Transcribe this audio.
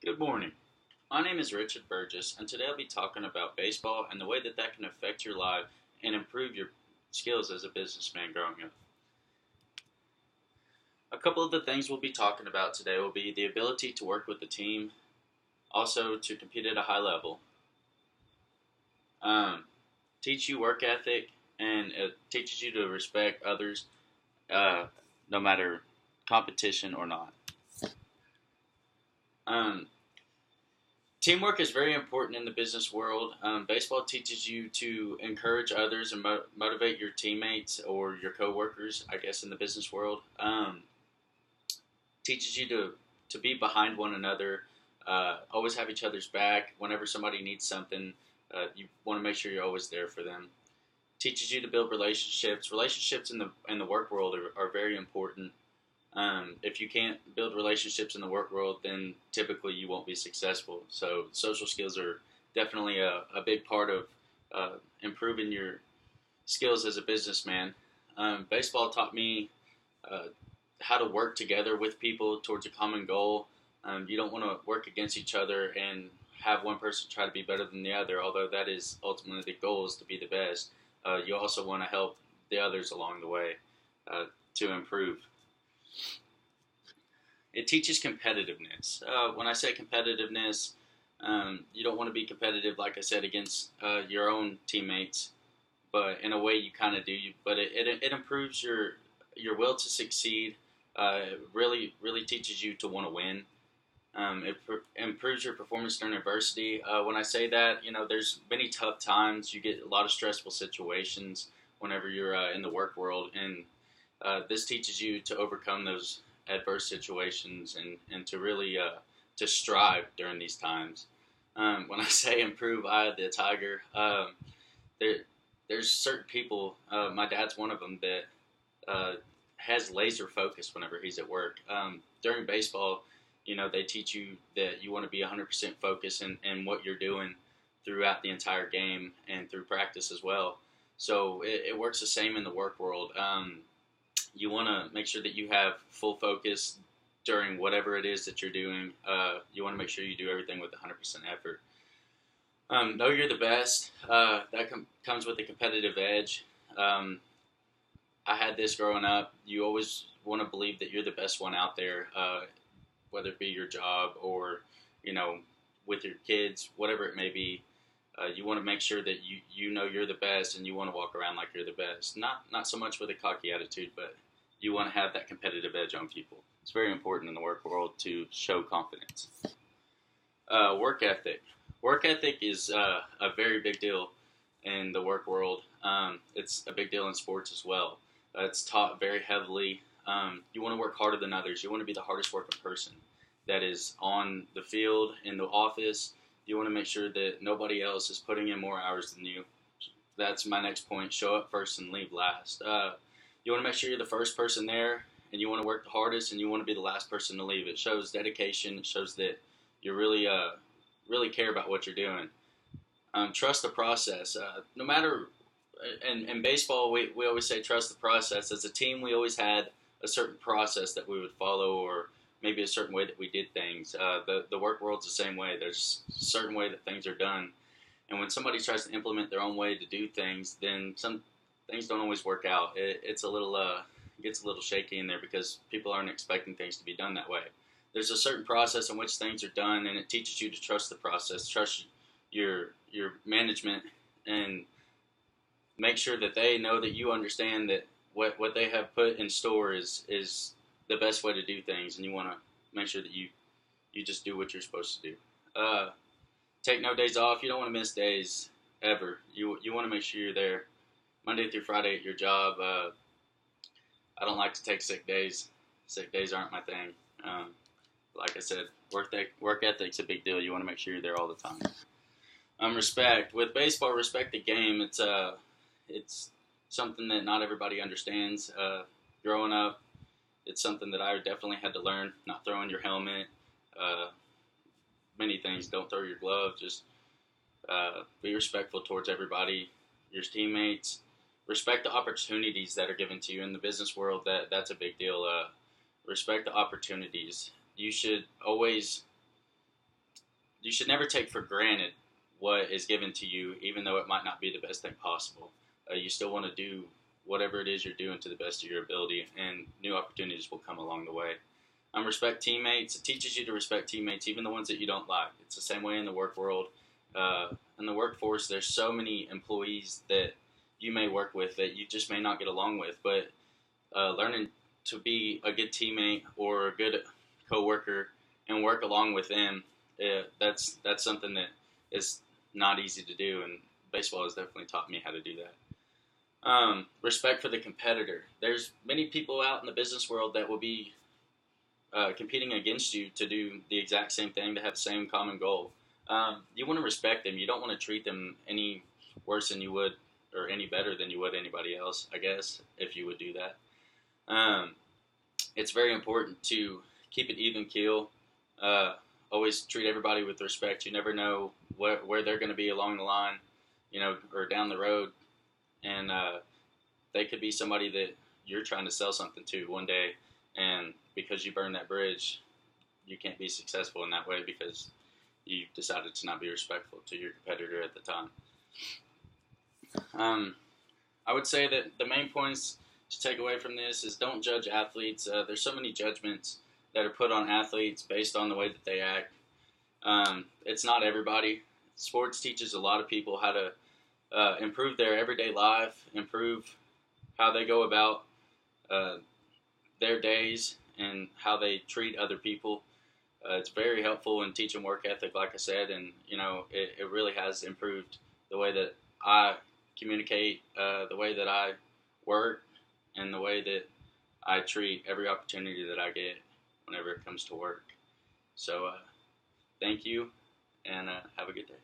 Good morning. My name is Richard Burgess, and today I'll be talking about baseball and the way that can affect your life and improve your skills as a businessman growing up. A couple of the things we'll be talking about today will be the ability to work with the team, also to compete at a high level, um, teach you work ethic, and it teaches you to respect others, uh, no matter competition or not. Um, Teamwork is very important in the business world. Baseball teaches you to encourage others and motivate your teammates or your coworkers, I guess, in the business world. Teaches you to be behind one another, always have each other's back. Whenever somebody needs something, you want to make sure you're always there for them. Teaches you to build relationships. Relationships in the work world are very important. If you can't build relationships in the work world, then typically you won't be successful. So social skills are definitely a big part of improving your skills as a businessman. Baseball taught me uh, how to work together with people towards a common goal. You don't want to work against each other and have one person try to be better than the other, although that is ultimately the goal is to be the best. You also want to help the others along the way to improve. It teaches competitiveness. When I say competitiveness, you don't want to be competitive, like I said, against your own teammates, but in a way you kind of do. But it improves your will to succeed. Really teaches you to want to win. Improves your performance during adversity. When I say that, there's many tough times. You get a lot of stressful situations whenever you're in the work world, and this teaches you to overcome those adverse situations and to really to strive during these times. When I say improve, eye of the tiger. There, there's certain people. My dad's one of them that has laser focus whenever he's at work. During baseball, they teach you that you want to be 100% focused in what you're doing throughout the entire game and through practice as well. So it works the same in the work world. You want to make sure that you have full focus during whatever it is that you're doing. You want to make sure you do everything with 100% effort. Know you're the best. That comes with a competitive edge. I had this growing up. You always want to believe that you're the best one out there, whether it be your job or, you know, with your kids, whatever it may be. You want to make sure that you know you're the best, and you want to walk around like you're the best. Not so much with a cocky attitude, but you want to have that competitive edge on people. It's very important in the work world to show confidence. Work ethic. Work ethic is a very big deal in the work world. It's a big deal in sports as well. It's taught very heavily. You want to work harder than others. You want to be the hardest working person that is on the field, in the office. You want to make sure that nobody else is putting in more hours than you. That's my next point. Show up first and leave last. You want to make sure you're the first person there, and you want to work the hardest, and you want to be the last person to leave. It shows dedication. It shows that you really care about what you're doing. Trust the process. No matter in baseball, we always say trust the process. As a team, we always had a certain process that we would follow, or maybe a certain way that we did things. The work world's the same way. There's a certain way that things are done, and when somebody tries to implement their own way to do things, then some things don't always work out. It's a little gets a little shaky in there because people aren't expecting things to be done that way. There's a certain process in which things are done, and it teaches you to trust the process, trust your management, and make sure that they know that you understand that what they have put in store is the best way to do things, and you want to make sure that you just do what you're supposed to do. Take no days off. You don't want to miss days ever. You want to make sure you're there Monday through Friday at your job. I don't like to take sick days. Sick days aren't my thing. Like I said, work ethic's a big deal. You want to make sure you're there all the time. Respect. With baseball, respect the game. It's something that not everybody understands. Growing up, it's something that I definitely had to learn. Not throwing your helmet, many things. Don't throw your glove. Just be respectful towards everybody, your teammates. Respect the opportunities that are given to you in the business world. That's a big deal. Respect the opportunities. You should always you should never take for granted what is given to you, even though it might not be the best thing possible. You still want to do whatever it is you're doing to the best of your ability, and new opportunities will come along the way. Respect teammates. It teaches you to respect teammates, even the ones that you don't like. It's the same way in the work world. In the workforce, there's so many employees that you may work with that you just may not get along with, but learning to be a good teammate or a good coworker and work along with them, that's something that is not easy to do, and baseball has definitely taught me how to do that. Respect for the competitor. There's many people out in the business world that will be competing against you to do the exact same thing, to have the same common goal. You want to respect them. You don't want to treat them any worse than you would, or any better than you would anybody else, I guess, if you would do that. It's very important to keep it even keel. Always treat everybody with respect. You never know where they're going to be along the line, or down the road. And they could be somebody that you're trying to sell something to one day, and because you burned that bridge, you can't be successful in that way because you decided to not be respectful to your competitor at the time. I would say that the main points to take away from this is don't judge athletes. There's so many judgments that are put on athletes based on the way that they act. It's not everybody. Sports teaches a lot of people how to improve their everyday life, improve how they go about their days and how they treat other people. It's very helpful in teaching work ethic, like I said, and it really has improved the way that I communicate, the way that I work, and the way that I treat every opportunity that I get whenever it comes to work. So thank you, and have a good day.